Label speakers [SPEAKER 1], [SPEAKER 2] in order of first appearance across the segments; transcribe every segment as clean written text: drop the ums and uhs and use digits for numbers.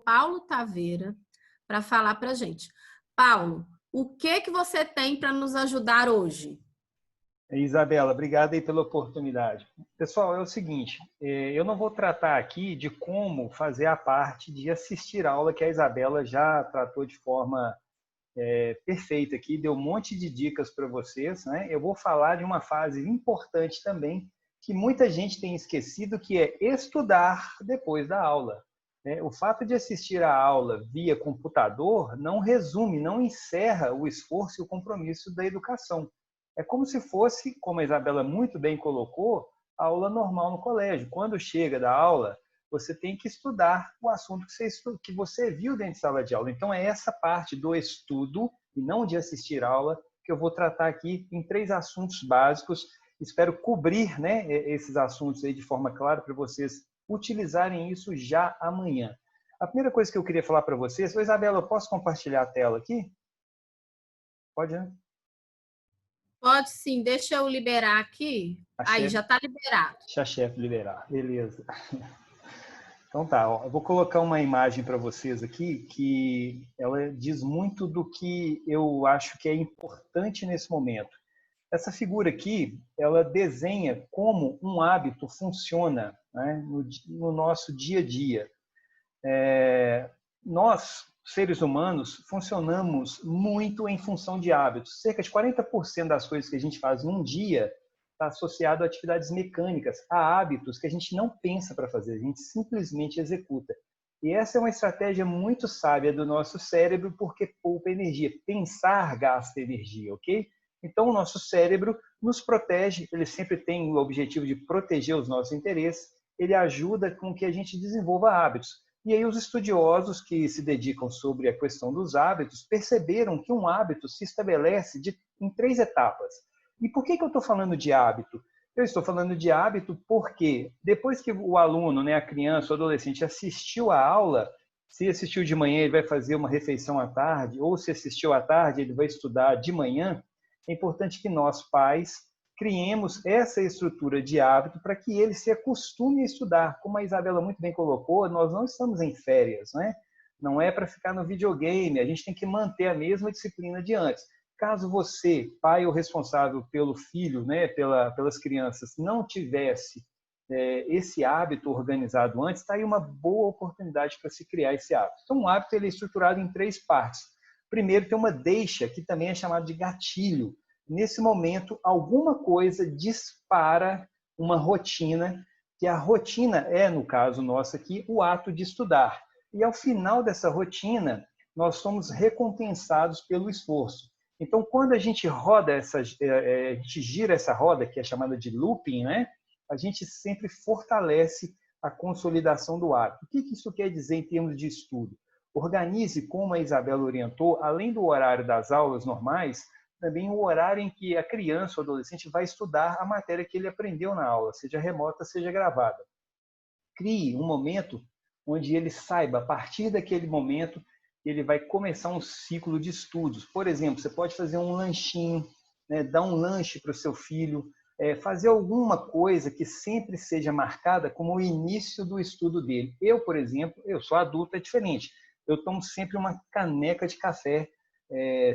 [SPEAKER 1] Paulo Taveira para falar para a gente. Paulo, o que você tem para nos ajudar hoje?
[SPEAKER 2] Isabela, obrigado aí pela oportunidade. Pessoal, é o seguinte, eu não vou tratar aqui de como fazer a parte de assistir a aula que a Isabela já tratou de forma perfeita aqui, deu um monte de dicas para vocês, né? Eu vou falar de uma fase importante também, que muita gente tem esquecido, que é estudar depois da aula. O fato de assistir a aula via computador não resume, não encerra o esforço e o compromisso da educação. É como se fosse, como a Isabela muito bem colocou, a aula normal no colégio. Quando chega da aula, você tem que estudar o assunto que você viu dentro de sala de aula. Então, é essa parte do estudo, e não de assistir a aula, que eu vou tratar aqui em 3 assuntos básicos. Espero cobrir, né, esses assuntos aí de forma clara para vocês utilizarem isso já amanhã. A primeira coisa que eu queria falar para vocês... Isabela, eu posso compartilhar a tela aqui? Pode, né?
[SPEAKER 1] Pode sim, deixa eu liberar aqui. Aí, já está liberado.
[SPEAKER 2] Deixa a chefe liberar, beleza. Então tá, ó, eu vou colocar uma imagem para vocês aqui que ela diz muito do que eu acho que é importante nesse momento. Essa figura aqui, ela desenha como um hábito funciona, né, no nosso dia a dia. Nós, seres humanos, funcionamos muito em função de hábitos. Cerca de 40% das coisas que a gente faz num dia está associado a atividades mecânicas, a hábitos que a gente não pensa para fazer, a gente simplesmente executa. E essa é uma estratégia muito sábia do nosso cérebro, porque poupa energia. Pensar gasta energia, ok? Então, o nosso cérebro nos protege, ele sempre tem o objetivo de proteger os nossos interesses, ele ajuda com que a gente desenvolva hábitos. E aí os estudiosos que se dedicam sobre a questão dos hábitos perceberam que um hábito se estabelece em 3 etapas. E por que eu estou falando de hábito? Eu estou falando de hábito porque depois que o aluno, né, a criança, o adolescente assistiu a aula, se assistiu de manhã ele vai fazer uma refeição à tarde, ou se assistiu à tarde ele vai estudar de manhã, é importante que nós, pais, criemos essa estrutura de hábito para que ele se acostume a estudar. Como a Isabela muito bem colocou, nós não estamos em férias, né? Não é para ficar no videogame, a gente tem que manter a mesma disciplina de antes. Caso você, pai ou responsável pelo filho, né, pelas crianças, não tivesse esse hábito organizado antes, está aí uma boa oportunidade para se criar esse hábito. Então, um hábito ele é estruturado em 3 partes. Primeiro, tem uma deixa, que também é chamado de gatilho. Nesse momento, alguma coisa dispara uma rotina, que a rotina é, no caso nosso aqui, o ato de estudar. E ao final dessa rotina, nós somos recompensados pelo esforço. Então, quando a gente a gente gira essa roda, que é chamada de looping, né? A gente sempre fortalece a consolidação do hábito. O que isso quer dizer em termos de estudo? Organize, como a Isabela orientou, além do horário das aulas normais, também o horário em que a criança ou adolescente vai estudar a matéria que ele aprendeu na aula, seja remota, seja gravada. Crie um momento onde ele saiba, a partir daquele momento, ele vai começar um ciclo de estudos. Por exemplo, você pode fazer um lanchinho, né, dar um lanche para o seu filho, fazer alguma coisa que sempre seja marcada como o início do estudo dele. Eu, por exemplo, eu sou adulto, é diferente. Eu tomo sempre uma caneca de café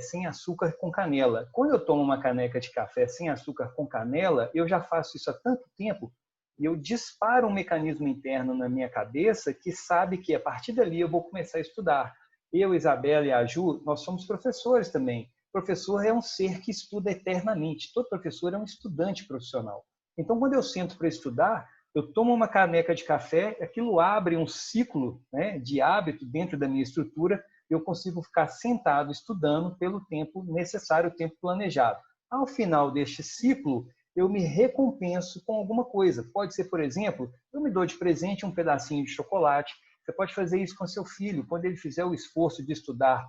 [SPEAKER 2] sem açúcar com canela. Quando eu tomo uma caneca de café sem açúcar com canela, eu já faço isso há tanto tempo e eu disparo um mecanismo interno na minha cabeça que sabe que a partir dali eu vou começar a estudar. Eu, Isabela e a Ju, nós somos professores também. Professor é um ser que estuda eternamente. Todo professor é um estudante profissional. Então, quando eu sento para estudar, eu tomo uma caneca de café, aquilo abre um ciclo, né, de hábito dentro da minha estrutura, eu consigo ficar sentado estudando pelo tempo necessário, o tempo planejado. Ao final deste ciclo, eu me recompenso com alguma coisa. Pode ser, por exemplo, eu me dou de presente um pedacinho de chocolate. Você pode fazer isso com seu filho. Quando ele fizer o esforço de estudar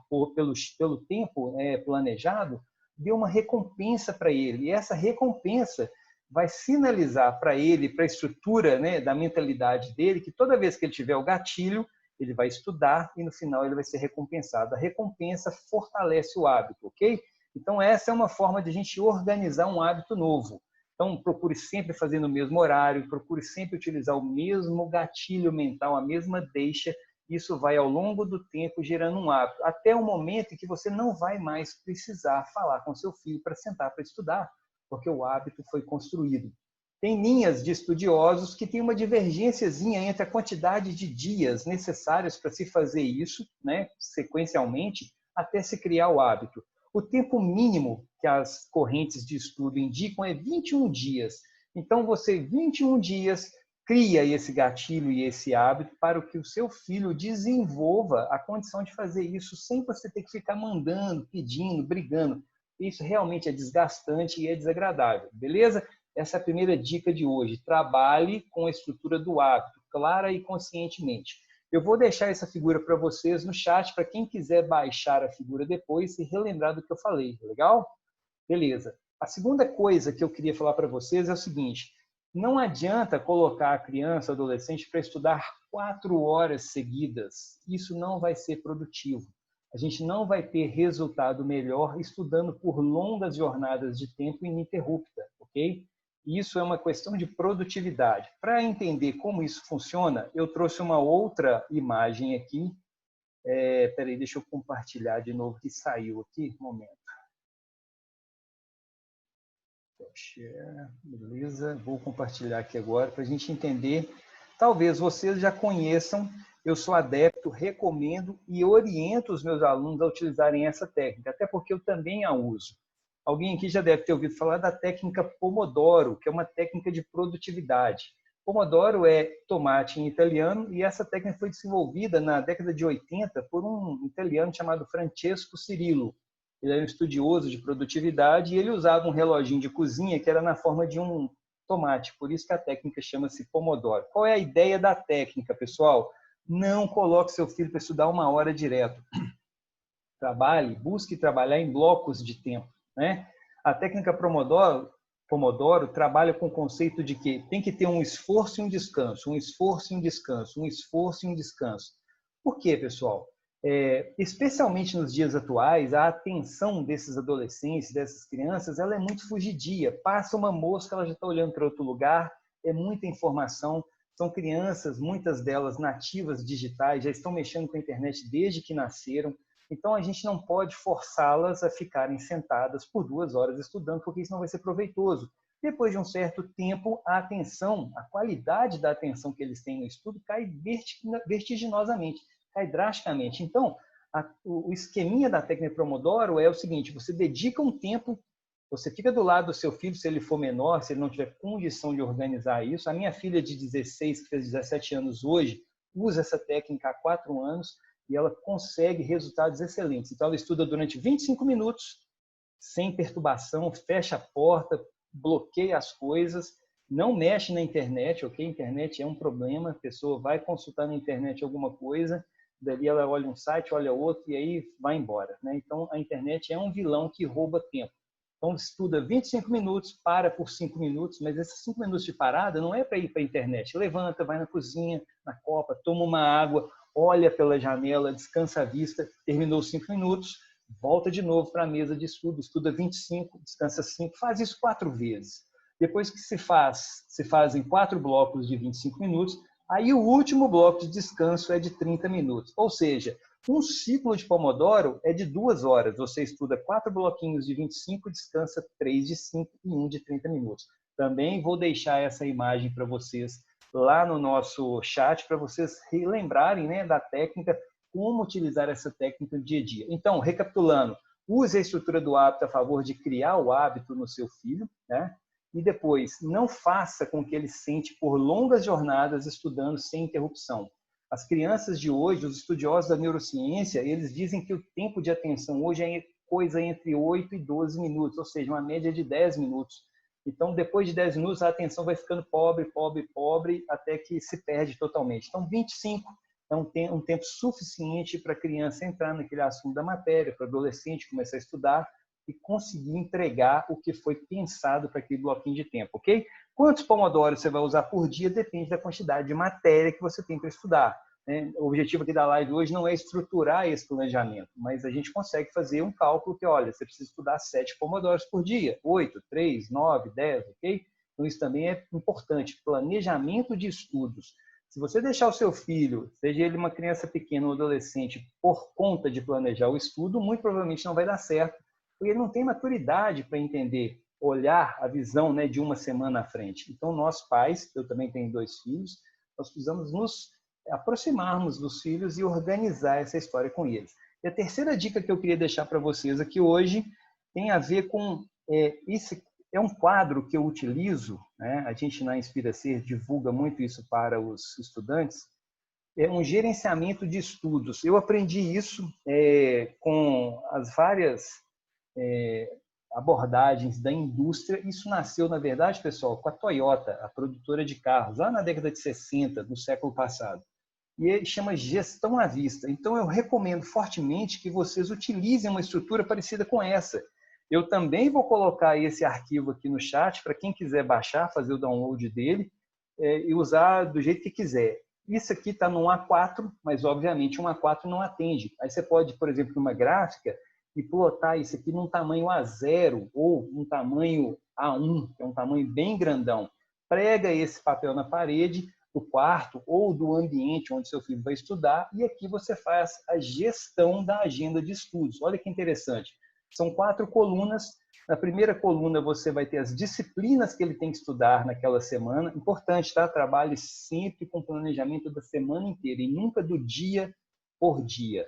[SPEAKER 2] pelo tempo planejado, dê uma recompensa para ele. E essa recompensa vai sinalizar para ele, para a estrutura, né, da mentalidade dele, que toda vez que ele tiver o gatilho, ele vai estudar e no final ele vai ser recompensado. A recompensa fortalece o hábito, ok? Então essa é uma forma de a gente organizar um hábito novo. Então procure sempre fazer no mesmo horário, procure sempre utilizar o mesmo gatilho mental, a mesma deixa, Isso vai, ao longo do tempo, gerando um hábito, até o momento em que você não vai mais precisar falar com seu filho para sentar para estudar, porque o hábito foi construído. Tem linhas de estudiosos que têm uma divergênciazinha entre a quantidade de dias necessários para se fazer isso, né, sequencialmente, até se criar o hábito. O tempo mínimo que as correntes de estudo indicam é 21 dias. Então, você, 21 dias, cria esse gatilho e esse hábito para que o seu filho desenvolva a condição de fazer isso sem você ter que ficar mandando, pedindo, brigando. Isso realmente é desgastante e é desagradável, beleza? Essa é a primeira dica de hoje. Trabalhe com a estrutura do hábito, clara e conscientemente. Eu vou deixar essa figura para vocês no chat, para quem quiser baixar a figura depois e relembrar do que eu falei, legal? Beleza. A segunda coisa que eu queria falar para vocês é o seguinte: não adianta colocar a criança, adolescente, para estudar 4 horas seguidas. Isso não vai ser produtivo. A gente não vai ter resultado melhor estudando por longas jornadas de tempo ininterrupta, ok? Isso é uma questão de produtividade. Para entender como isso funciona, eu trouxe uma outra imagem aqui. Peraí, deixa eu compartilhar de novo, que saiu aqui. Um momento. Beleza, vou compartilhar aqui agora para a gente entender. Talvez vocês já conheçam, eu sou adepto, recomendo e oriento os meus alunos a utilizarem essa técnica, até porque eu também a uso. Alguém aqui já deve ter ouvido falar da técnica Pomodoro, que é uma técnica de produtividade. Pomodoro é tomate em italiano e essa técnica foi desenvolvida na década de 80 por um italiano chamado Francesco Cirillo. Ele era um estudioso de produtividade e ele usava um reloginho de cozinha que era na forma de um tomate. Por isso que a técnica chama-se Pomodoro. Qual é a ideia da técnica, pessoal? Não coloque seu filho para estudar 1 hora direto. Busque trabalhar em blocos de tempo, né? A técnica Pomodoro trabalha com o conceito de que tem que ter um esforço e um descanso, um esforço e um descanso, um esforço e um descanso. Por quê, pessoal? Especialmente nos dias atuais, a atenção desses adolescentes, dessas crianças, ela é muito fugidia. Passa uma mosca, ela já está olhando para outro lugar, é muita informação. São crianças, muitas delas nativas digitais, já estão mexendo com a internet desde que nasceram. Então, a gente não pode forçá-las a ficarem sentadas por 2 horas estudando, porque isso não vai ser proveitoso. Depois de um certo tempo, a atenção, a qualidade da atenção que eles têm no estudo cai vertiginosamente, cai drasticamente. Então, o esqueminha da técnica Pomodoro é o seguinte: você dedica um tempo, você fica do lado do seu filho, se ele for menor, se ele não tiver condição de organizar isso. A minha filha de 16, que fez 17 anos hoje, usa essa técnica há 4 anos e ela consegue resultados excelentes. Então, ela estuda durante 25 minutos, sem perturbação, fecha a porta, bloqueia as coisas, não mexe na internet, ok? A internet é um problema, a pessoa vai consultar na internet alguma coisa, dali ela olha um site, olha outro e aí vai embora, né? Então, a internet é um vilão que rouba tempo. Então, estuda 25 minutos, para por 5 minutos, mas esses 5 minutos de parada não é para ir para a internet. Levanta, vai na cozinha, na copa, toma uma água, olha pela janela, descansa a vista, terminou 5 minutos, volta de novo para a mesa de estudo, estuda 25, descansa 5, faz isso 4 vezes. Depois que se fazem 4 blocos de 25 minutos, aí o último bloco de descanso é de 30 minutos. Ou seja, um ciclo de Pomodoro é de 2 horas. Você estuda 4 bloquinhos de 25, descansa 3 de 5 e 1 de 30 minutos. Também vou deixar essa imagem para vocês lá no nosso chat, para vocês relembrarem, né, da técnica, como utilizar essa técnica no dia a dia. Então, recapitulando, use a estrutura do hábito a favor de criar o hábito no seu filho, né? E depois, não faça com que ele sente por longas jornadas estudando sem interrupção. As crianças de hoje, os estudiosos da neurociência, eles dizem que o tempo de atenção hoje é coisa entre 8 e 12 minutos, ou seja, uma média de 10 minutos. Então, depois de 10 minutos, a atenção vai ficando pobre, até que se perde totalmente. Então, 25 é um tempo suficiente para a criança entrar naquele assunto da matéria, para o adolescente começar a estudar e conseguir entregar o que foi pensado para aquele bloquinho de tempo, ok? Quantos pomodoros você vai usar por dia depende da quantidade de matéria que você tem para estudar, né? O objetivo aqui da live hoje não é estruturar esse planejamento, mas a gente consegue fazer um cálculo que, olha, você precisa estudar 7 pomodoros por dia, 8, 3, 9, 10, ok? Então, isso também é importante. Planejamento de estudos. Se você deixar o seu filho, seja ele uma criança pequena ou adolescente, por conta de planejar o estudo, muito provavelmente não vai dar certo, porque ele não tem maturidade para entender, olhar a visão, né, de uma semana à frente. Então, nós pais, eu também tenho 2 filhos, nós precisamos nos aproximarmos dos filhos e organizar essa história com eles. E a terceira dica que eu queria deixar para vocês aqui hoje tem a ver com esse é um quadro que eu utilizo, né? A gente na Inspira Ser divulga muito isso para os estudantes, é um gerenciamento de estudos. Eu aprendi isso com as várias abordagens da indústria. Isso nasceu, na verdade, pessoal, com a Toyota, a produtora de carros, lá na década de 60 do século passado. E ele chama gestão à vista. Então, eu recomendo fortemente que vocês utilizem uma estrutura parecida com essa. Eu também vou colocar esse arquivo aqui no chat para quem quiser baixar, fazer o download dele e usar do jeito que quiser. Isso aqui está no A4, mas obviamente um A4 não atende. Aí você pode, por exemplo, numa gráfica, e plotar isso aqui num tamanho A0 ou um tamanho A1, que é um tamanho bem grandão. Prega esse papel na parede do quarto ou do ambiente onde seu filho vai estudar e aqui você faz a gestão da agenda de estudos. Olha que interessante. São 4 colunas. Na primeira coluna você vai ter as disciplinas que ele tem que estudar naquela semana. Importante, tá? Trabalhe sempre com planejamento da semana inteira e nunca do dia por dia.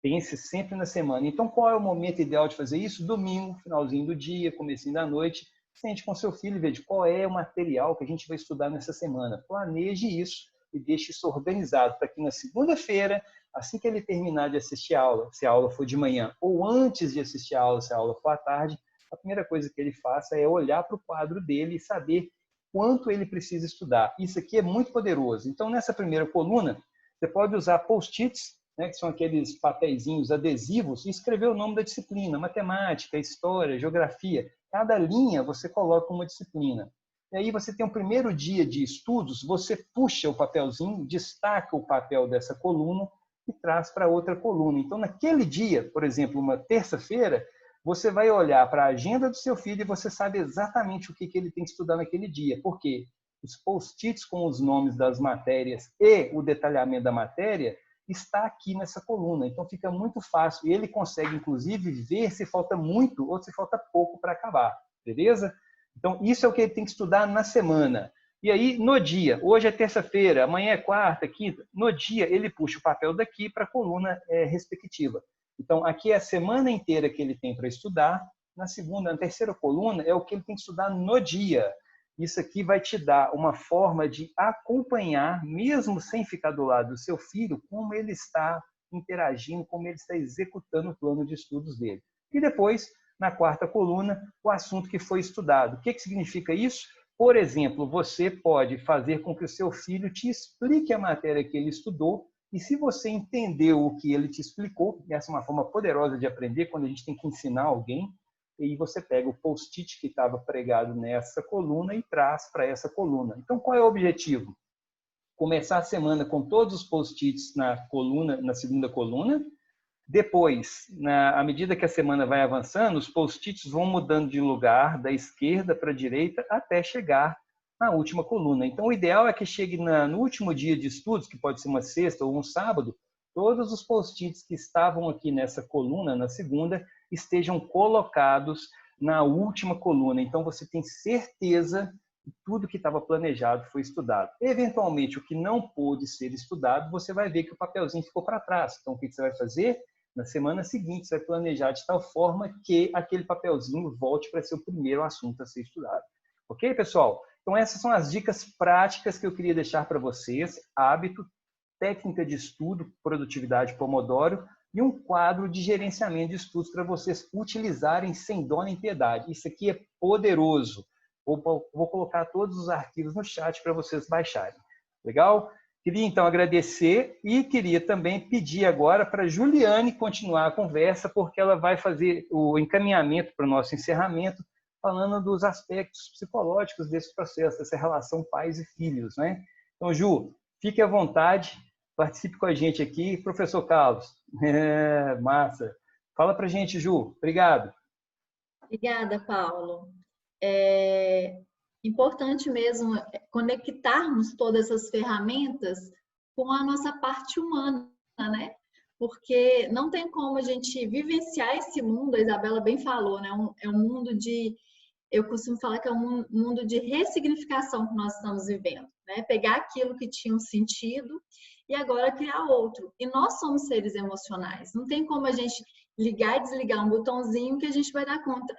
[SPEAKER 2] Pense sempre na semana. Então, qual é o momento ideal de fazer isso? Domingo, finalzinho do dia, comecinho da noite. Sente com seu filho e veja qual é o material que a gente vai estudar nessa semana. Planeje isso e deixe isso organizado para que na segunda-feira, assim que ele terminar de assistir a aula, se a aula for de manhã, ou antes de assistir a aula, se a aula for à tarde, a primeira coisa que ele faça é olhar para o quadro dele e saber quanto ele precisa estudar. Isso aqui é muito poderoso. Então, nessa primeira coluna, você pode usar post-its, né, que são aqueles papeizinhos adesivos, e escrever o nome da disciplina, matemática, história, geografia. Cada linha você coloca uma disciplina. E aí você tem o primeiro dia de estudos, você puxa o papelzinho, destaca o papel dessa coluna e traz para outra coluna. Então, naquele dia, por exemplo, uma terça-feira, você vai olhar para a agenda do seu filho e você sabe exatamente o que ele tem que estudar naquele dia. Por quê? Os post-its com os nomes das matérias e o detalhamento da matéria está aqui nessa coluna. Então, fica muito fácil. E ele consegue, inclusive, ver se falta muito ou se falta pouco para acabar. Beleza? Então, isso é o que ele tem que estudar na semana. E aí, no dia, hoje é terça-feira, amanhã é quarta, quinta, no dia ele puxa o papel daqui para a coluna respectiva. Então, aqui é a semana inteira que ele tem para estudar. Na segunda, na terceira coluna, é o que ele tem que estudar no dia. Isso aqui vai te dar uma forma de acompanhar, mesmo sem ficar do lado do seu filho, como ele está interagindo, como ele está executando o plano de estudos dele. E depois, na quarta coluna, o assunto que foi estudado. O que significa isso? Por exemplo, você pode fazer com que o seu filho te explique a matéria que ele estudou, e se você entendeu o que ele te explicou, essa é uma forma poderosa de aprender quando a gente tem que ensinar alguém, e você pega o post-it que estava pregado nessa coluna e traz para essa coluna. Então, qual é o objetivo? Começar a semana com todos os post-its na segunda coluna. Depois, à medida que a semana vai avançando, os post-its vão mudando de lugar, da esquerda para a direita, até chegar na última coluna. Então, o ideal é que chegue no último dia de estudos, que pode ser uma sexta ou um sábado, todos os post-its que estavam aqui nessa coluna, na segunda, estejam colocados na última coluna. Então, você tem certeza que tudo que estava planejado foi estudado. Eventualmente, o que não pôde ser estudado, você vai ver que o papelzinho ficou para trás. Então, o que você vai fazer? Na semana seguinte, você vai planejar de tal forma que aquele papelzinho volte para ser o primeiro assunto a ser estudado. Ok, pessoal? Então, essas são as dicas práticas que eu queria deixar para vocês. Hábito, técnica de estudo, produtividade Pomodoro, e um quadro de gerenciamento de estudos para vocês utilizarem sem dó nem piedade. Isso aqui é poderoso. Vou colocar todos os arquivos no chat para vocês baixarem. Legal? Queria, então, agradecer e queria também pedir agora para a Juliane continuar a conversa, porque ela vai fazer o encaminhamento para o nosso encerramento, falando dos aspectos psicológicos desse processo, dessa relação pais e filhos, né? Então, Ju, fique à vontade, participe com a gente aqui. Professor Carlos, massa. Fala para a gente, Ju. Obrigado.
[SPEAKER 3] Obrigada, Paulo. Importante mesmo conectarmos todas essas ferramentas com a nossa parte humana, né? Porque não tem como a gente vivenciar esse mundo, a Isabela bem falou, né? É um mundo de, eu costumo falar que é um mundo de ressignificação que nós estamos vivendo, né? Pegar aquilo que tinha um sentido e agora criar outro. E nós somos seres emocionais, não tem como a gente ligar e desligar um botãozinho que a gente vai dar conta.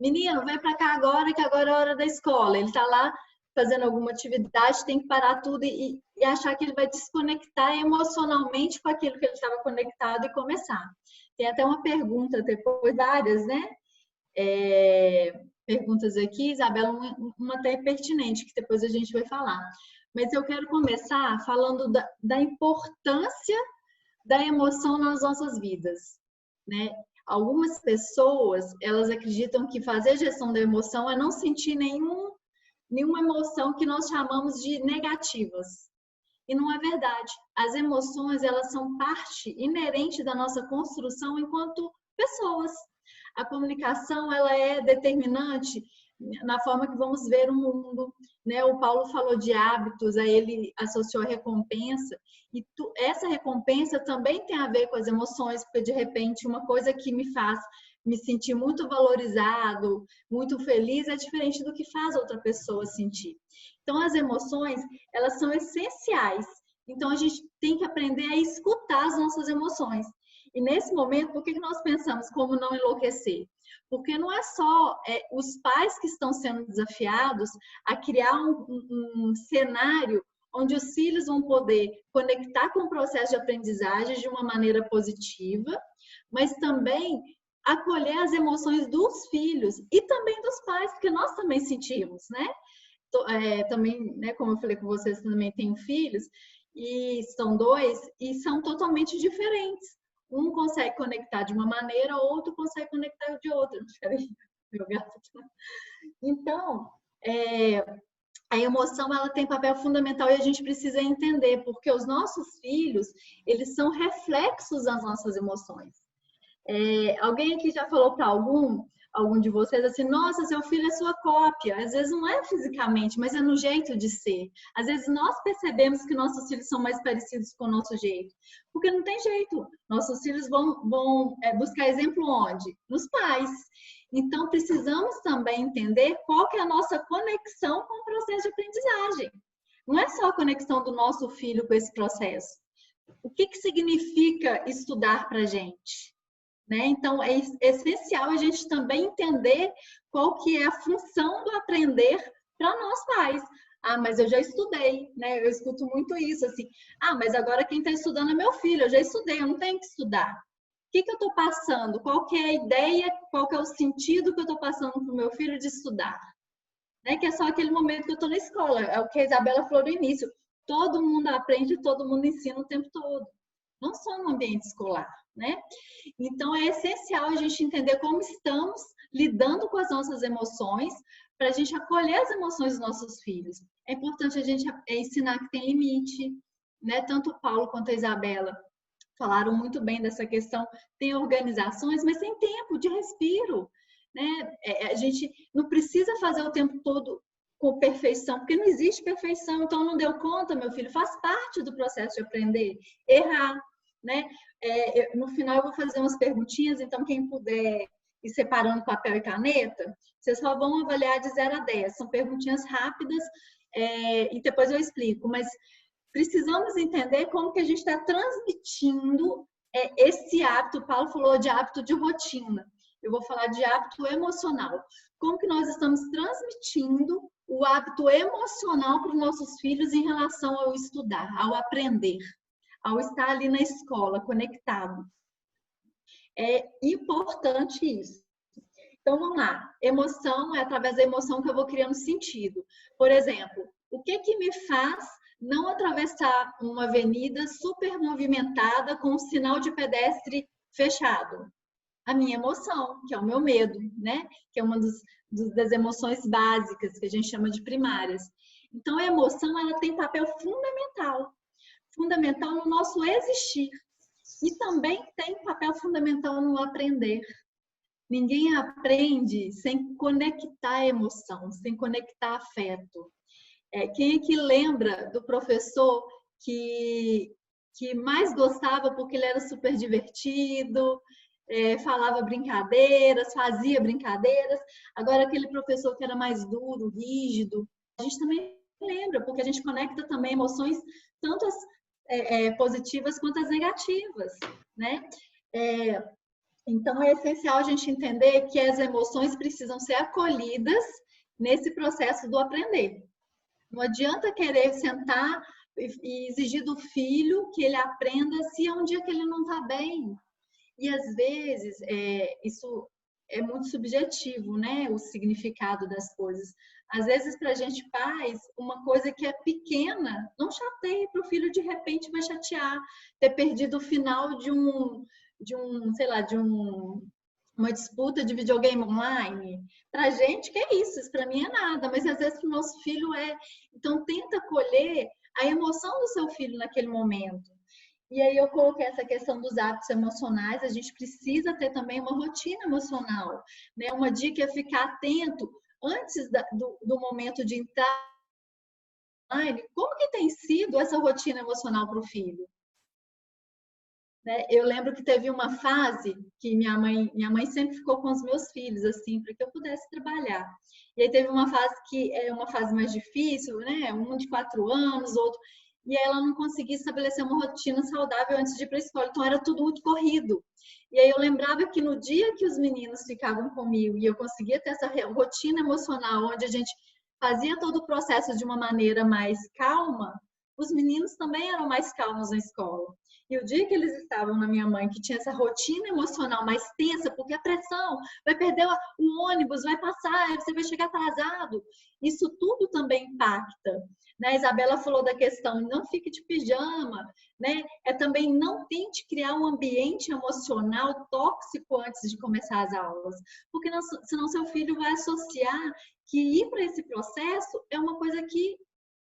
[SPEAKER 3] Menino, vem para cá agora, que agora é a hora da escola. Ele está lá fazendo alguma atividade, tem que parar tudo e achar que ele vai desconectar emocionalmente com aquilo que ele estava conectado e começar. Tem até uma pergunta depois, várias, né? Perguntas aqui, Isabela, uma até pertinente, que depois a gente vai falar. Mas eu quero começar falando da importância da emoção nas nossas vidas, né? Algumas pessoas, elas acreditam que fazer gestão da emoção é não sentir nenhuma emoção que nós chamamos de negativas. E não é verdade. As emoções, elas são parte inerente da nossa construção enquanto pessoas. A comunicação, ela é determinante na forma que vamos ver o mundo, né? O Paulo falou de hábitos, aí ele associou a recompensa, e essa recompensa também tem a ver com as emoções, porque de repente uma coisa que me faz me sentir muito valorizado, muito feliz, é diferente do que faz outra pessoa sentir. Então as emoções, elas são essenciais, então a gente tem que aprender a escutar as nossas emoções. E nesse momento, por que nós pensamos como não enlouquecer? Porque não é só os pais que estão sendo desafiados a criar um cenário onde os filhos vão poder conectar com o processo de aprendizagem de uma maneira positiva, mas também acolher as emoções dos filhos e também dos pais, porque nós também sentimos, né? Também, né, como eu falei com vocês, também tenho filhos, e são dois, e são totalmente diferentes. Um consegue conectar de uma maneira, o outro consegue conectar de outra. Meu gato. Então, a emoção, ela tem papel fundamental e a gente precisa entender, porque os nossos filhos, eles são reflexos das nossas emoções. Alguém aqui já falou para algum de vocês assim, nossa, seu filho é sua cópia. Às vezes não é fisicamente, mas é no jeito de ser. Às vezes nós percebemos que nossos filhos são mais parecidos com o nosso jeito, porque não tem jeito. Nossos filhos vão buscar exemplo onde? Nos pais. Então precisamos também entender qual que é a nossa conexão com o processo de aprendizagem. Não é só a conexão do nosso filho com esse processo. O que significa estudar para a gente? Né? Então, é essencial a gente também entender qual que é a função do aprender para nós pais. Ah, mas eu já estudei, né? Eu escuto muito isso, assim. Ah, mas agora quem está estudando é meu filho, eu já estudei, eu não tenho que estudar. O que eu estou passando? Qual que é a ideia, qual que é o sentido que eu estou passando para o meu filho de estudar? Né? Que é só aquele momento que eu estou na escola, é o que a Isabela falou no início. Todo mundo aprende, todo mundo ensina o tempo todo. Não só no ambiente escolar, né? Então, é essencial a gente entender como estamos lidando com as nossas emoções para a gente acolher as emoções dos nossos filhos. É importante a gente ensinar que tem limite, né? Tanto o Paulo quanto a Isabela falaram muito bem dessa questão. Tem organizações, mas tem tempo de respiro, né? A gente não precisa fazer o tempo todo com perfeição, porque não existe perfeição. Então, não deu conta, meu filho, faz parte do processo de aprender, errar, né? No final, eu vou fazer umas perguntinhas, então, quem puder ir separando papel e caneta, vocês só vão avaliar de 0 a 10. São perguntinhas rápidas e depois eu explico, mas precisamos entender como que a gente está transmitindo esse hábito. O Paulo falou de hábito de rotina. Eu vou falar de hábito emocional. Como que nós estamos transmitindo o hábito emocional para os nossos filhos em relação ao estudar, ao aprender, ao estar ali na escola, conectado. É importante isso. Então, vamos lá. Emoção é através da emoção que eu vou criando sentido. Por exemplo, o que me faz não atravessar uma avenida super movimentada com um sinal de pedestre fechado? A minha emoção, que é o meu medo, né? Que é uma das emoções básicas, que a gente chama de primárias. Então, a emoção, ela tem papel fundamental no nosso existir. E também tem papel fundamental no aprender. Ninguém aprende sem conectar emoção, sem conectar afeto. Quem é que lembra do professor que mais gostava porque ele era super divertido, falava brincadeiras, fazia brincadeiras? Agora, aquele professor que era mais duro, rígido, a gente também lembra, porque a gente conecta também emoções, tanto as positivas quanto as negativas, né? Então, é essencial a gente entender que as emoções precisam ser acolhidas nesse processo do aprender. Não adianta querer sentar e exigir do filho que ele aprenda se é um dia que ele não está bem. E, às vezes, isso é muito subjetivo, né? O significado das coisas. Às vezes, para a gente pais, uma coisa que é pequena não chateia, para o filho de repente vai chatear. Ter perdido o final de uma disputa de videogame online. Pra gente, que é isso para mim é nada, mas às vezes pro nosso filho é. Então, tenta colher a emoção do seu filho naquele momento. E aí eu coloquei essa questão dos hábitos emocionais, a gente precisa ter também uma rotina emocional, né? Uma dica é ficar atento antes do momento de entrar online, como que tem sido essa rotina emocional para o filho? Eu lembro que teve uma fase que minha mãe sempre ficou com os meus filhos, assim, para que eu pudesse trabalhar. E aí teve uma fase que é uma fase mais difícil, né? Um de 4 anos, outro. E aí ela não conseguia estabelecer uma rotina saudável antes de ir para a escola, então era tudo muito corrido. E aí eu lembrava que no dia que os meninos ficavam comigo e eu conseguia ter essa rotina emocional, onde a gente fazia todo o processo de uma maneira mais calma, os meninos também eram mais calmos na escola. E o dia que eles estavam na minha mãe, que tinha essa rotina emocional mais tensa, porque a pressão, vai perder o ônibus, vai passar, você vai chegar atrasado. Isso tudo também impacta. Né? A Isabela falou da questão, não fique de pijama, né? Também não tente criar um ambiente emocional tóxico antes de começar as aulas, porque senão seu filho vai associar que ir para esse processo é uma coisa que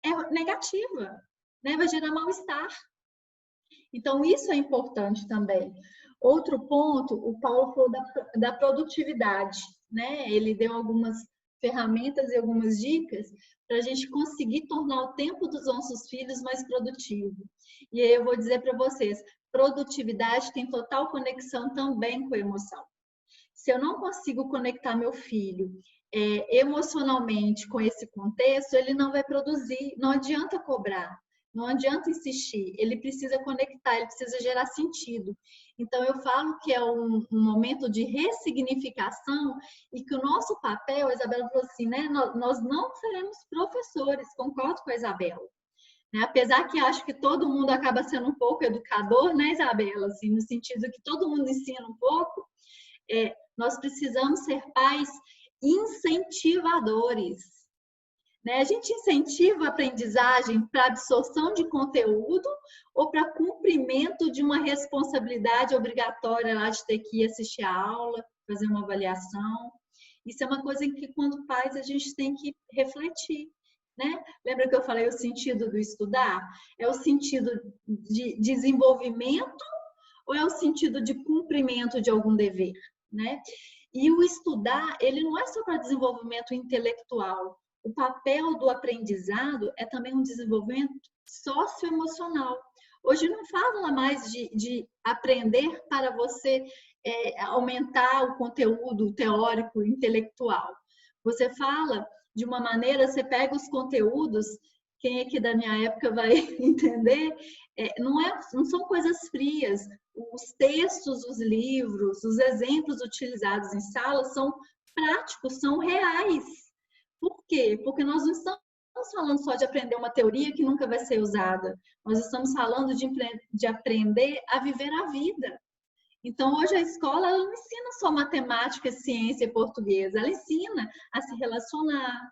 [SPEAKER 3] é negativa, né? Vai gerar mal-estar. Então, isso é importante também. Outro ponto, o Paulo falou da produtividade, né? Ele deu algumas ferramentas e algumas dicas para a gente conseguir tornar o tempo dos nossos filhos mais produtivo. E aí eu vou dizer para vocês, produtividade tem total conexão também com a emoção. Se eu não consigo conectar meu filho emocionalmente com esse contexto, ele não vai produzir, não adianta cobrar. Não adianta insistir, ele precisa conectar, ele precisa gerar sentido. Então, eu falo que é um momento de ressignificação e que o nosso papel, a Isabela falou assim, né? Nós não seremos professores, concordo com a Isabela. Né? Apesar que acho que todo mundo acaba sendo um pouco educador, né, Isabela? Assim, no sentido que todo mundo ensina um pouco, nós precisamos ser pais incentivadores. A gente incentiva a aprendizagem para absorção de conteúdo ou para cumprimento de uma responsabilidade obrigatória lá de ter que ir assistir a aula, fazer uma avaliação. Isso é uma coisa em que, quando pais, a gente tem que refletir. Né? Lembra que eu falei o sentido do estudar? É o sentido de desenvolvimento ou é o sentido de cumprimento de algum dever? Né? E o estudar, ele não é só para desenvolvimento intelectual. O papel do aprendizado é também um desenvolvimento socioemocional. Hoje não fala mais de aprender para você aumentar o conteúdo teórico, intelectual. Você fala de uma maneira, você pega os conteúdos, quem aqui da minha época vai entender, não são coisas frias. Os textos, os livros, os exemplos utilizados em sala são práticos, são reais. Por quê? Porque nós não estamos falando só de aprender uma teoria que nunca vai ser usada. Nós estamos falando de aprender a viver a vida. Então, hoje a escola ela não ensina só matemática, ciência e português. Ela ensina a se relacionar,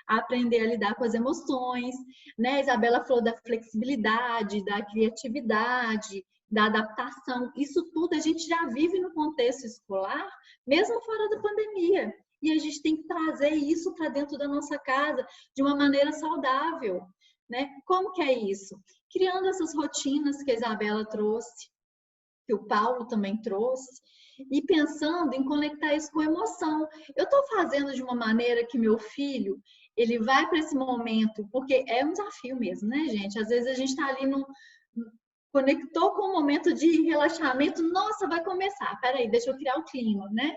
[SPEAKER 3] a aprender a lidar com as emoções. Né? A Isabela falou da flexibilidade, da criatividade, da adaptação. Isso tudo a gente já vive no contexto escolar, mesmo fora da pandemia. E a gente tem que trazer isso para dentro da nossa casa de uma maneira saudável. Né? Como que é isso? Criando essas rotinas que a Isabela trouxe. que o Paulo também trouxe, e pensando em conectar isso com emoção. Eu estou fazendo de uma maneira que meu filho, ele vai para esse momento, porque é um desafio mesmo, né, gente? Às vezes a gente está ali conectou com um momento de relaxamento, nossa, vai começar, peraí, deixa eu criar o clima, né?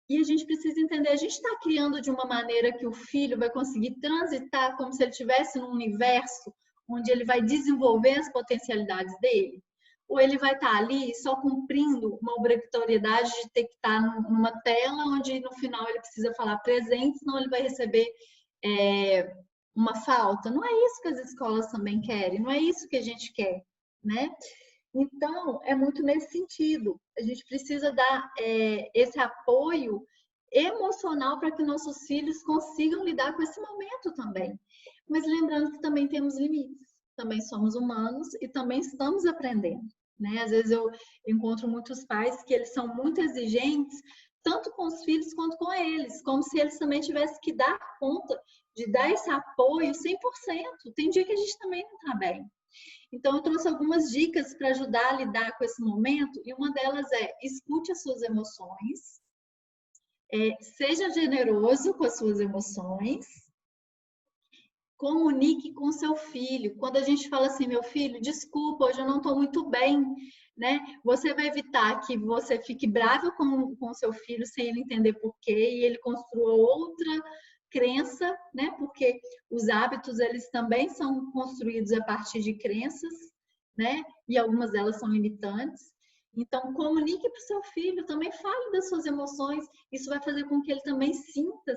[SPEAKER 3] E a gente precisa entender, a gente está criando de uma maneira que o filho vai conseguir transitar como se ele estivesse num universo onde ele vai desenvolver as potencialidades dele? Ou ele vai estar ali só cumprindo uma obrigatoriedade de ter que estar numa tela onde no final ele precisa falar presente, senão ele vai receber uma falta? Não é isso que as escolas também querem, não é isso que a gente quer, né? Então, é muito nesse sentido. A gente precisa dar esse apoio emocional para que nossos filhos consigam lidar com esse momento também. Mas lembrando que também temos limites. Também somos humanos e também estamos aprendendo, né? Às vezes eu encontro muitos pais que eles são muito exigentes, tanto com os filhos quanto com eles, como se eles também tivessem que dar conta de dar esse apoio 100%. Tem dia que a gente também não está bem. Então, eu trouxe algumas dicas para ajudar a lidar com esse momento, e uma delas é: escute as suas emoções, seja generoso com as suas emoções, comunique com seu filho. Quando a gente fala assim, meu filho, desculpa, hoje eu não estou muito bem, né? Você vai evitar que você fique bravo com seu filho sem ele entender por quê, e ele construa outra crença, né? Porque os hábitos, eles também são construídos a partir de crenças, né? E algumas delas são limitantes. Então, comunique para o seu filho, também fale das suas emoções. Isso vai fazer com que ele também sinta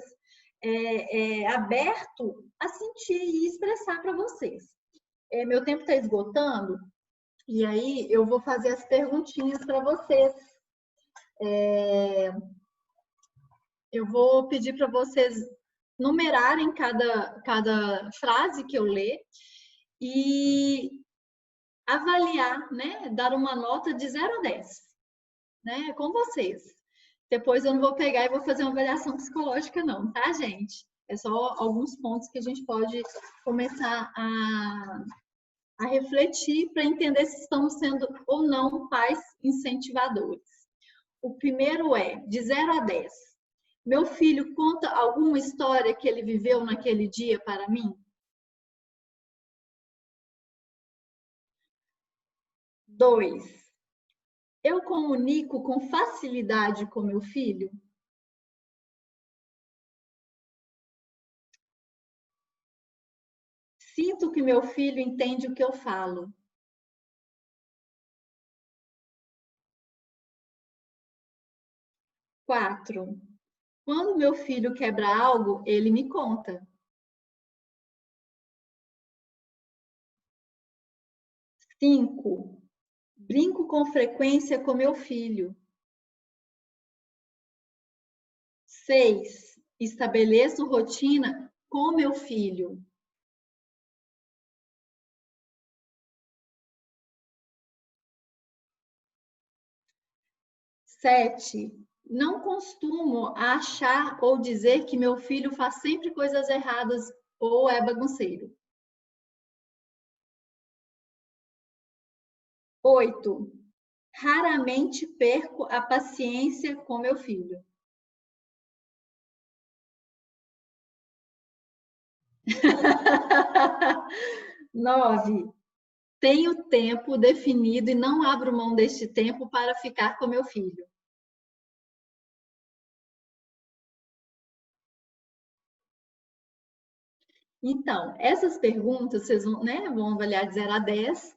[SPEAKER 3] aberto a sentir e expressar para vocês. Meu tempo está esgotando, e aí eu vou fazer as perguntinhas para vocês. Eu vou pedir para vocês numerarem cada frase que eu ler e avaliar, né? Dar uma nota de 0 a 10, né? Com vocês. Depois eu não vou pegar e vou fazer uma avaliação psicológica não, tá, gente? É só alguns pontos que a gente pode começar a refletir para entender se estamos sendo ou não pais incentivadores. O primeiro é, de 0 a 10. Meu filho conta alguma história que ele viveu naquele dia para mim? 2. Eu comunico com facilidade com meu filho? 5. Que meu filho entende o que eu falo? 4. Quando meu filho quebra algo, ele me conta? 5. Brinco com frequência com meu filho? 6. Estabeleço rotina com meu filho? 7. Não costumo achar ou dizer que meu filho faz sempre coisas erradas ou é bagunceiro. 8. Raramente perco a paciência com meu filho. 9. Tenho tempo definido e não abro mão deste tempo para ficar com meu filho. 'Então, essas perguntas vocês vão, né, vão avaliar de 0 a 10,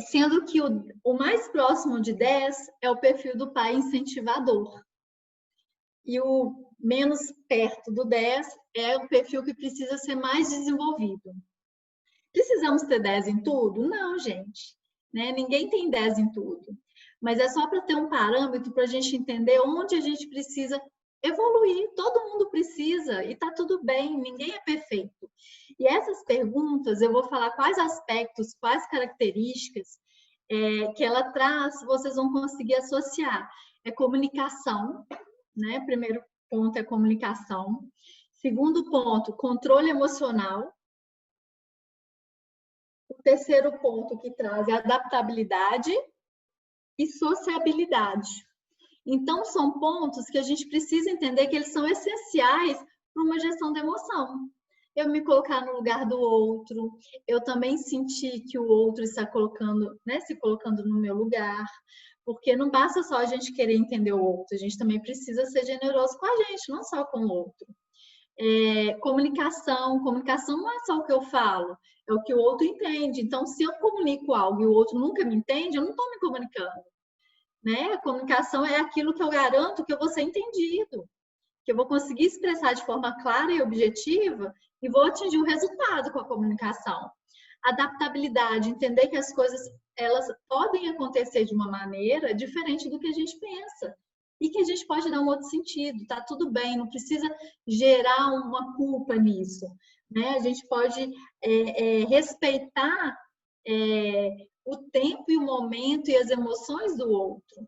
[SPEAKER 3] sendo que o mais próximo de 10 é o perfil do pai incentivador. E o menos perto do 10 é o perfil que precisa ser mais desenvolvido. Precisamos ter 10 em tudo? Não, gente. Né? Ninguém tem 10 em tudo. Mas é só para ter um parâmetro para a gente entender onde a gente precisa evoluir. Todo mundo precisa e está tudo bem, ninguém é perfeito. E essas perguntas, eu vou falar quais aspectos, quais características que ela traz, vocês vão conseguir associar. É comunicação, né? Primeiro ponto é comunicação. Segundo ponto, controle emocional. O terceiro ponto que traz é adaptabilidade. e sociabilidade. Então, são pontos que a gente precisa entender que eles são essenciais para uma gestão da emoção. Eu me colocar no lugar do outro, eu também sentir que o outro está colocando, né, se colocando no meu lugar, porque não basta só a gente querer entender o outro, a gente também precisa ser generoso com a gente, não só com o outro. Comunicação não é só o que eu falo, é o que o outro entende. Então, se eu comunico algo e o outro nunca me entende, eu não estou me comunicando. Né? A comunicação é aquilo que eu garanto que eu vou ser entendido, que eu vou conseguir expressar de forma clara e objetiva e vou atingir o resultado com a comunicação. Adaptabilidade, entender que as coisas elas podem acontecer de uma maneira diferente do que a gente pensa e que a gente pode dar um outro sentido, tá tudo bem, não precisa gerar uma culpa nisso, né? A gente pode respeitar o tempo e o momento e as emoções do outro.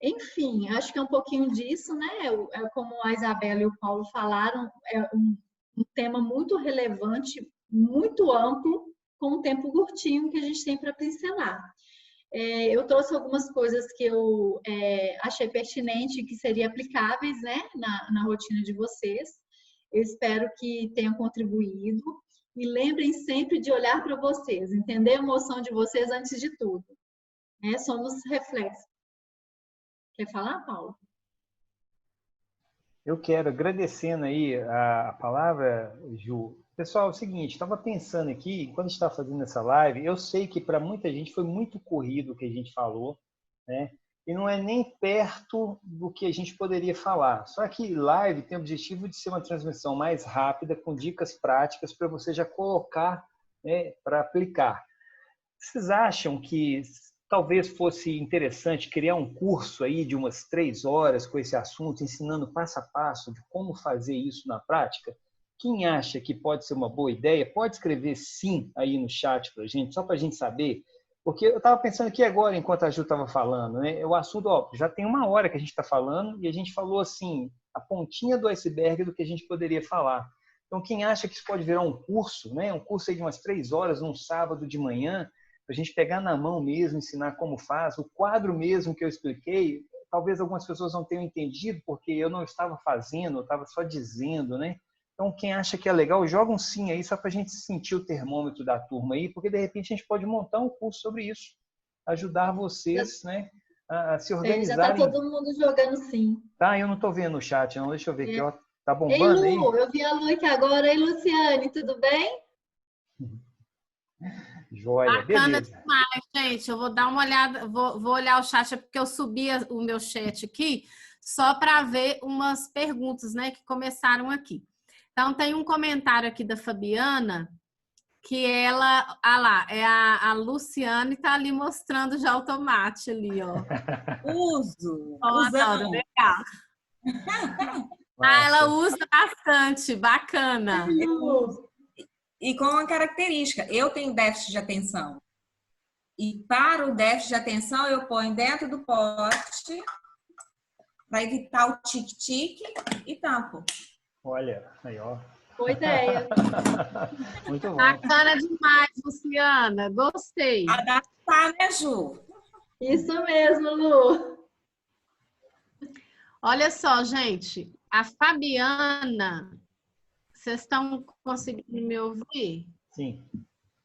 [SPEAKER 3] Enfim, acho que é um pouquinho disso, né? Como a Isabela e o Paulo falaram, é um tema muito relevante, muito amplo, com um tempo curtinho que a gente tem para pincelar. Eu trouxe algumas coisas que eu achei pertinente, que seriam aplicáveis, né, na rotina de vocês. Eu espero que tenham contribuído. E lembrem sempre de olhar para vocês, entender a emoção de vocês antes de tudo. Somos reflexos. Quer falar, Paulo?
[SPEAKER 2] Eu quero, agradecendo aí a palavra, Ju. Pessoal, é o seguinte, estava pensando aqui, quando a gente estava fazendo essa live, eu sei que para muita gente foi muito corrido o que a gente falou, né? E não é nem perto do que a gente poderia falar. Só que live tem o objetivo de ser uma transmissão mais rápida, com dicas práticas para você já colocar, né, para aplicar. Vocês acham que talvez fosse interessante criar um curso aí de umas 3 horas com esse assunto, ensinando passo a passo de como fazer isso na prática? Quem acha que pode ser uma boa ideia, pode escrever sim aí no chat para a gente, só para a gente saber. Porque eu estava pensando aqui agora, enquanto a Ju estava falando, né? O assunto, já tem 1 hora que a gente está falando e a gente falou assim, a pontinha do iceberg do que a gente poderia falar. Então, quem acha que isso pode virar um curso, né? Um curso aí de umas 3 horas, num sábado de manhã, para a gente pegar na mão mesmo, ensinar como faz, o quadro mesmo que eu expliquei, talvez algumas pessoas não tenham entendido, porque eu não estava fazendo, eu estava só dizendo, né? Então, quem acha que é legal, joga um sim aí, só para a gente sentir o termômetro da turma aí, porque de repente a gente pode montar um curso sobre isso, ajudar vocês, né, a se organizarem.
[SPEAKER 3] Já está todo mundo jogando sim.
[SPEAKER 2] Tá, eu não estou vendo no chat, não, deixa eu ver aqui, ó, tá
[SPEAKER 3] Ei,
[SPEAKER 2] bombando aí?
[SPEAKER 3] Lu, eu vi a Lu aqui agora. Ei, Luciane, tudo bem?
[SPEAKER 2] Joia,
[SPEAKER 1] Bacana
[SPEAKER 2] beleza.
[SPEAKER 1] demais, gente. Eu vou dar uma olhada, vou olhar o chat, porque eu subi o meu chat aqui, só para ver umas perguntas, né, que começaram aqui. Então, tem um comentário aqui da Fabiana, que ela, a Luciane está ali mostrando já o tomate ali, ó.
[SPEAKER 4] Uso.
[SPEAKER 1] Adoro, legal. Ela usa bastante, bacana.
[SPEAKER 4] E com uma característica, eu tenho déficit de atenção. E para o déficit de atenção, eu ponho dentro do pote para evitar o tique-tique e tampo.
[SPEAKER 2] Olha, aí, ó.
[SPEAKER 3] Boa ideia.
[SPEAKER 2] Muito bom.
[SPEAKER 1] Bacana demais, Luciana. Gostei.
[SPEAKER 4] Adaptar, né, Ju?
[SPEAKER 3] Isso mesmo, Lu.
[SPEAKER 1] Olha só, gente. A Fabiana, vocês estão conseguindo me ouvir?
[SPEAKER 2] Sim.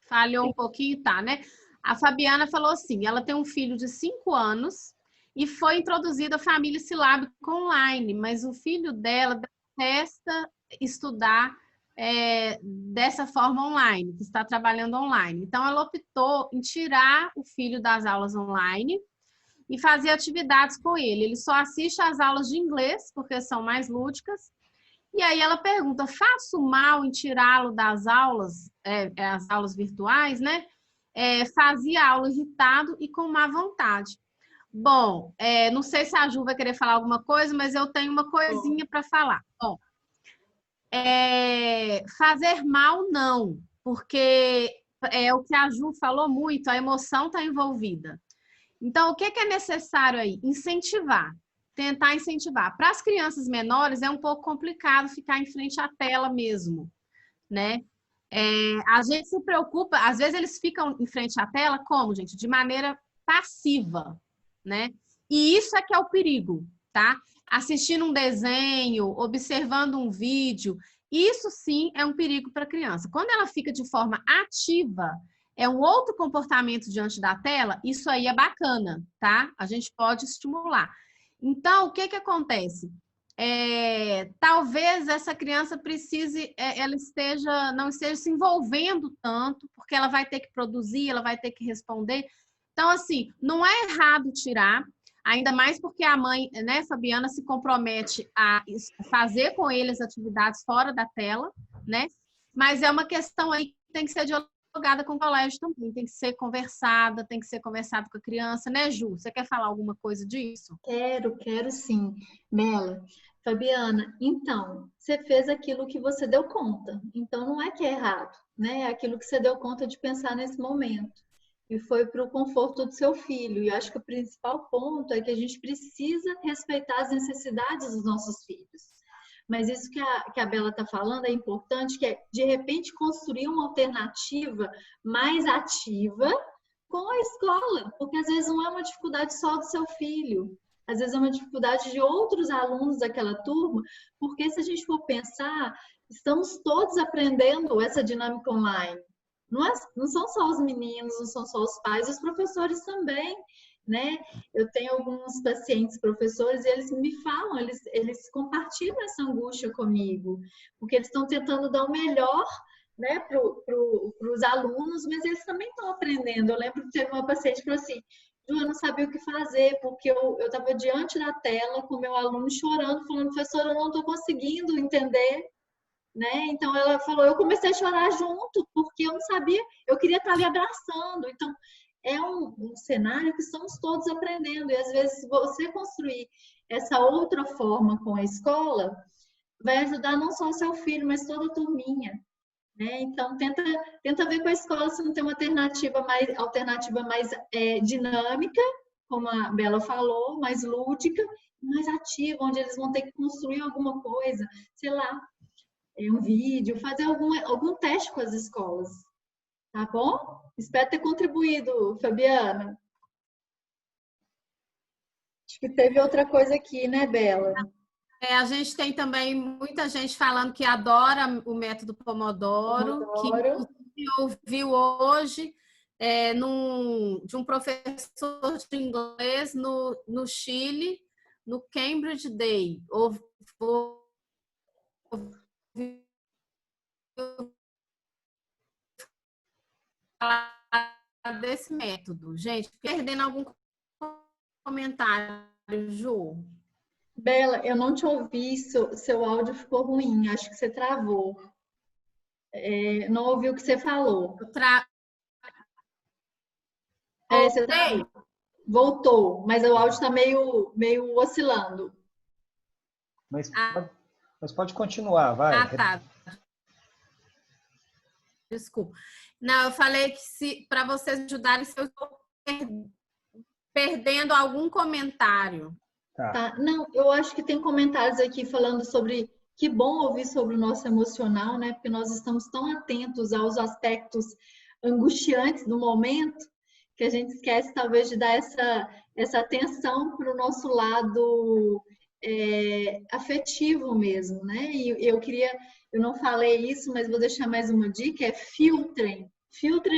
[SPEAKER 1] Falhou um pouquinho, tá, né? A Fabiana falou assim, ela tem um filho de 5 anos e foi introduzida a família silábica online, mas o filho dela detesta estudar dessa forma online, que está trabalhando online. Então, ela optou em tirar o filho das aulas online e fazer atividades com ele. Ele só assiste às aulas de inglês, porque são mais lúdicas. E aí ela pergunta, faço mal em tirá-lo das aulas, as aulas virtuais, né? Fazia aula irritado e com má vontade. Bom, não sei se a Ju vai querer falar alguma coisa, mas eu tenho uma coisinha para falar. Bom, fazer mal não, porque é o que a Ju falou muito, a emoção está envolvida. Então, o que é necessário aí? Incentivar, tentar incentivar. Para as crianças menores é um pouco complicado ficar em frente à tela mesmo, né? A gente se preocupa, às vezes eles ficam em frente à tela como, gente? De maneira passiva. né? E isso é que é o perigo, tá? Assistindo um desenho, observando um vídeo, isso sim é um perigo para a criança. Quando ela fica de forma ativa, é um outro comportamento diante da tela, isso aí é bacana, tá? A gente pode estimular. Então, o que que acontece? Talvez essa criança precise, ela não esteja se envolvendo tanto, porque ela vai ter que produzir, ela vai ter que responder. Então, assim, não é errado tirar, ainda mais porque a mãe, né, Fabiana, se compromete a fazer com eles atividades fora da tela, né? Mas é uma questão aí que tem que ser dialogada com o colégio também, tem que ser conversada, tem que ser conversado com a criança, né, Ju? Você quer falar alguma coisa disso?
[SPEAKER 3] Quero sim. Bela, Fabiana, então, você fez aquilo que você deu conta. Então, não é que é errado, né? É aquilo que você deu conta de pensar nesse momento. E foi para o conforto do seu filho. E acho que o principal ponto é que a gente precisa respeitar as necessidades dos nossos filhos. Mas isso que a Bela está falando é importante, que é, de repente, construir uma alternativa mais ativa com a escola. Porque, às vezes, não é uma dificuldade só do seu filho. Às vezes, é uma dificuldade de outros alunos daquela turma. Porque, se a gente for pensar, estamos todos aprendendo essa dinâmica online. Não são só os meninos, não são só os pais, os professores também, né? Eu tenho alguns pacientes professores e eles me falam, eles compartilham essa angústia comigo, porque eles estão tentando dar o melhor, né, para os alunos, mas eles também estão aprendendo. Eu lembro que teve uma paciente que falou assim: Ju, eu não sabia o que fazer, porque eu estava diante da tela com o meu aluno chorando, falando, professora, eu não estou conseguindo entender. Né? Então ela falou, eu comecei a chorar junto, porque eu não sabia, eu queria estar ali abraçando. Então é um cenário que estamos todos aprendendo, e às vezes você construir essa outra forma com a escola vai ajudar não só o seu filho, mas toda a turminha. Né? Então tenta ver com a escola se não tem uma alternativa mais dinâmica, como a Bela falou, mais lúdica, mais ativa, onde eles vão ter que construir alguma coisa, sei lá, um vídeo, fazer algum teste com as escolas. Tá bom? Espero ter contribuído, Fabiana. Acho que teve outra coisa aqui, né, Bela?
[SPEAKER 1] A gente tem também muita gente falando que adora o método Pomodoro. Que ouviu hoje de um professor de inglês no Chile, no Cambridge Day. Desse método. Gente, perdendo algum comentário, Ju?
[SPEAKER 3] Bela, eu não te ouvi, seu áudio ficou ruim, acho que você travou. Não ouvi o que você falou. Você travou. Voltou, mas o áudio está meio oscilando.
[SPEAKER 2] Mas pode continuar, vai.
[SPEAKER 1] Tá. Desculpa. Não, eu falei que para vocês ajudarem, se eu estou perdendo algum comentário.
[SPEAKER 3] Tá. Não, eu acho que tem comentários aqui falando sobre que bom ouvir sobre o nosso emocional, né? Porque nós estamos tão atentos aos aspectos angustiantes do momento que a gente esquece talvez de dar essa atenção para o nosso lado afetivo mesmo, né? E eu não falei isso, mas vou deixar mais uma dica, filtrem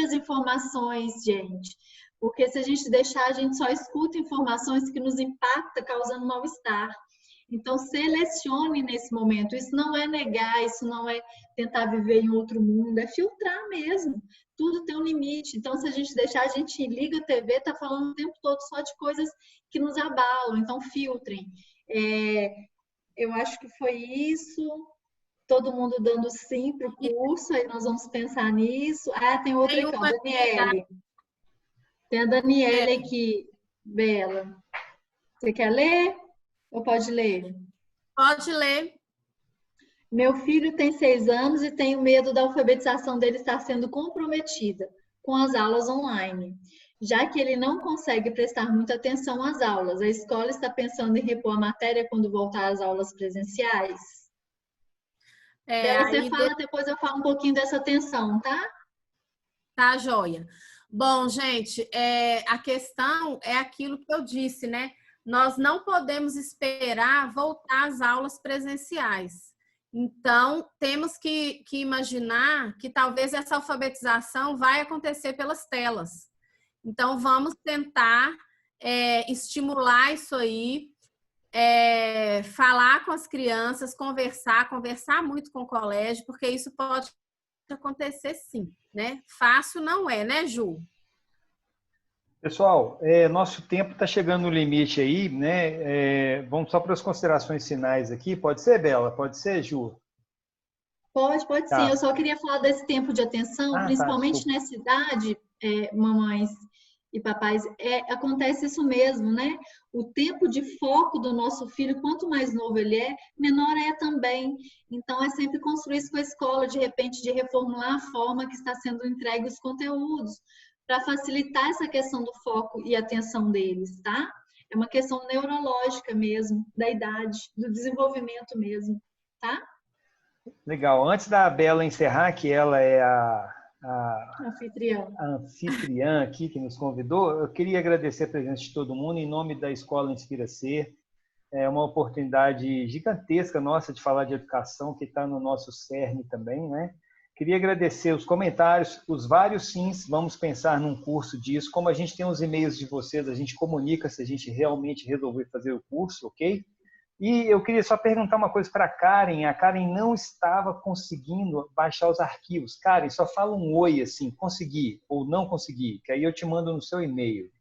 [SPEAKER 3] as informações, gente. Porque se a gente deixar, a gente só escuta informações que nos impactam, causando mal-estar. Então, selecione nesse momento. Isso não é negar, isso não é tentar viver em outro mundo, é filtrar mesmo. Tudo tem um limite. Então, se a gente deixar, a gente liga a TV, está falando o tempo todo só de coisas que nos abalam. Então, filtrem. Eu acho que foi isso. Todo mundo dando sim para o curso, aí nós vamos pensar nisso. Tem outra aqui, a Daniele. Tem a Daniele aqui, Bela. Você quer ler ou pode ler?
[SPEAKER 1] Pode ler.
[SPEAKER 3] Meu filho tem 6 anos e tenho medo da alfabetização dele estar sendo comprometida com as aulas online, já que ele não consegue prestar muita atenção às aulas. A escola está pensando em repor a matéria quando voltar às aulas presenciais? Bela, você fala, depois eu falo um pouquinho dessa atenção, tá?
[SPEAKER 1] Tá, joia. Bom, gente, a questão é aquilo que eu disse, né? Nós não podemos esperar voltar às aulas presenciais. Então, temos que imaginar que talvez essa alfabetização vai acontecer pelas telas. Então, vamos tentar estimular isso aí, falar com as crianças, conversar muito com o colégio, porque isso pode acontecer sim, né? Fácil não é, né, Ju?
[SPEAKER 2] Pessoal, nosso tempo está chegando no limite aí, né? Vamos só para as considerações finais aqui. Pode ser, Bela? Pode ser, Ju?
[SPEAKER 3] Pode sim.
[SPEAKER 2] Tá.
[SPEAKER 3] Eu só queria falar desse tempo de atenção,
[SPEAKER 2] Tá,
[SPEAKER 3] principalmente
[SPEAKER 2] desculpa.
[SPEAKER 3] nessa idade, mamães e papais, acontece isso mesmo, né? O tempo de foco do nosso filho, quanto mais novo ele é, menor é também. Então, é sempre construir isso com a escola, de repente, de reformular a forma que está sendo entregue os conteúdos, para facilitar essa questão do foco e atenção deles, tá? É uma questão neurológica mesmo, da idade, do desenvolvimento mesmo, tá?
[SPEAKER 2] Legal. Antes da Bela encerrar, que ela é a anfitriã aqui que nos convidou, eu queria agradecer a presença de todo mundo em nome da Escola Inspira Ser. É uma oportunidade gigantesca nossa de falar de educação, que está no nosso cerne também, né? Queria agradecer os comentários, os vários sims, vamos pensar num curso disso. Como a gente tem os e-mails de vocês, a gente comunica se a gente realmente resolver fazer o curso, ok? E eu queria só perguntar uma coisa para a Karen. A Karen não estava conseguindo baixar os arquivos. Karen, só fala um oi assim, consegui ou não consegui, que aí eu te mando no seu e-mail.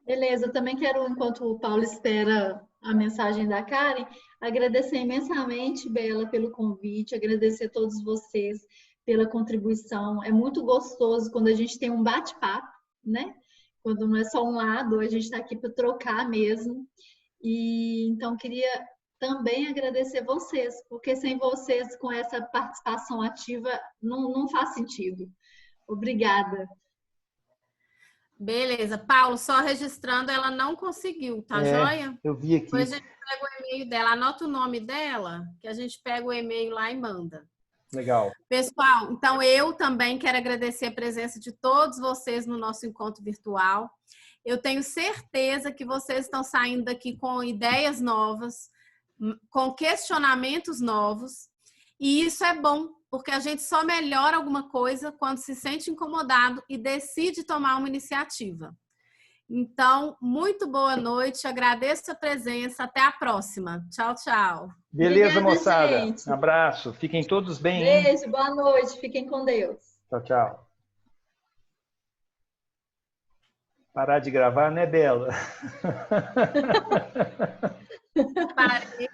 [SPEAKER 3] Beleza, eu também quero, enquanto o Paulo espera a mensagem da Karen, agradecer imensamente, Bela, pelo convite, agradecer a todos vocês pela contribuição. É muito gostoso quando a gente tem um bate-papo, né? Quando não é só um lado, a gente está aqui para trocar mesmo. E então queria também agradecer vocês, porque sem vocês, com essa participação ativa, não faz sentido. Obrigada.
[SPEAKER 1] Beleza. Paulo, só registrando, ela não conseguiu, tá joia?
[SPEAKER 2] Eu vi aqui.
[SPEAKER 1] Depois a gente pega o e-mail dela. Anota o nome dela, que a gente pega o e-mail lá e manda.
[SPEAKER 2] Legal.
[SPEAKER 1] Pessoal, então eu também quero agradecer a presença de todos vocês no nosso encontro virtual. Eu tenho certeza que vocês estão saindo daqui com ideias novas, com questionamentos novos, e isso é bom, porque a gente só melhora alguma coisa quando se sente incomodado e decide tomar uma iniciativa. Então, muito boa noite, agradeço a presença, até a próxima. Tchau, tchau.
[SPEAKER 2] Beleza,
[SPEAKER 3] Obrigada,
[SPEAKER 2] moçada.
[SPEAKER 3] gente.
[SPEAKER 2] Um abraço. Fiquem todos bem. Hein?
[SPEAKER 3] Beijo, boa noite, fiquem com Deus.
[SPEAKER 2] Tchau, tchau. Parar de gravar, né, Bela?
[SPEAKER 1] Parei.